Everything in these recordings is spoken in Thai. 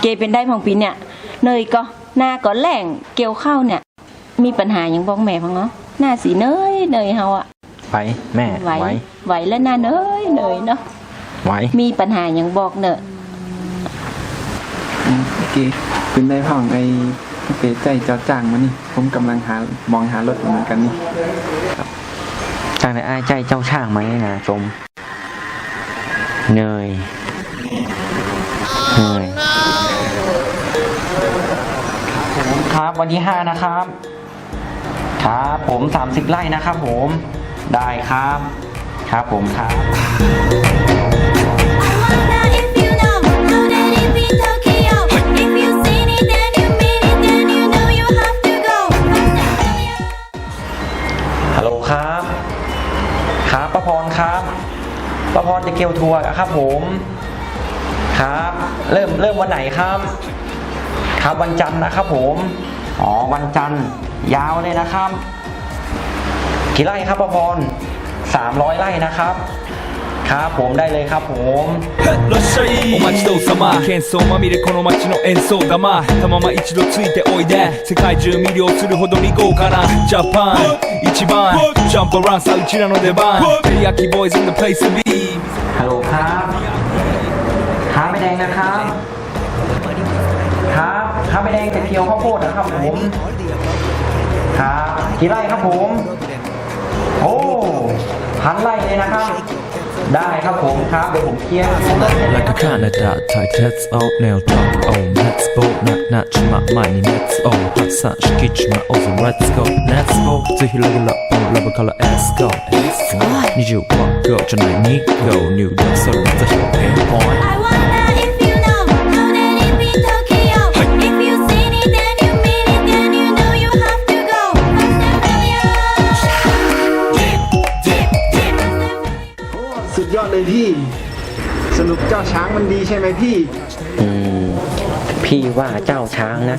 เกเป็นได้ของปีเนี่ยเนยก็หน้าก็แหล่งเกี่ยวข้าวเนี่ยมีปัญหาอย่างบอกแม่พังเนาะหน้าสีเนยเฮาอะไหวแม่ไหวแล้วหน้าเนยเนาะไหวมีปัญหาอย่างบอกเนอะเกเป็นได้ห้องไอ้เกใจเจ้าจ้างมานี่ผมกำลังมองหารถเหมือนกันนี่จ้างได้ใจเจ้าช่างไหมนะชมเนยครับวันที่5นะครับครับผม30 ไร่นะครับผมได้ครับครับผมครับฮัลโหลครับครับป้าพรครับป้าพรจะเกี่ยวทัวร์ครับผมครับเริ่มวันไหนครับครับวันจันทร์นะครับผมอ๋อวันจันทร์ยาวเลยนะครับกี่ไร่ครับป้าพร300 ไร่นะครับครับผมได้เลยครับผมお待ちどうさま喧騒まみれこの街の演奏玉たまま一度ついておいで世界中魅了するほどに豪華なジャパン一番ジャンプランさうちらの出番テリヤキボーイズ in the place to be ฮัลโหลครับหาไม่แดงนะครับครับข้าวไม่แดงแต่เกี๊ยวข้าวโพดนะครับผมครับกี่ไร่ครับผมโอ้1,000 ไร่เลยนะครับได้ครับผมครับเดี๋ยวผมเคลียร์ Like a Canada type that's all nail talk on let's go not my money let's all hot sun kitch my also let's go let's go ぜひレギュラーon level color let's go 20 walk go じゃないに go new dog それまた100 pain pointสุดยอดเลยพี่สรุปเจ้าช้างมันดีใช่ไหมพี่พี่ว่าเจ้าช้างนะ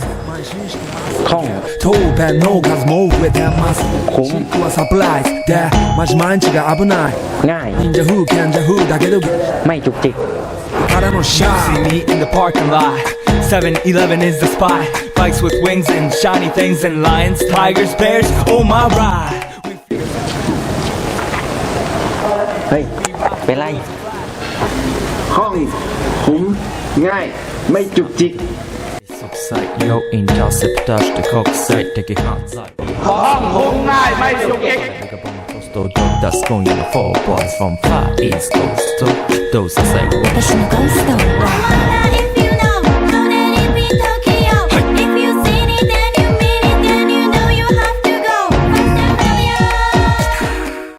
คล่องคุ้มง่ายไม่จุกจิกSee me in the parking lot 7-Eleven is the spot Bikes with wings and shiny things and lions, tigers, bears, oh my ride เฮ้ยเป็นไรห้องคุ้มง่ายไม่จุกจิกYo in Kasetphattana Combine ห้องคุ้มง่ายไม่จุกจิกThat's going in the 4 boys from far east coast Those are say 私のゴースト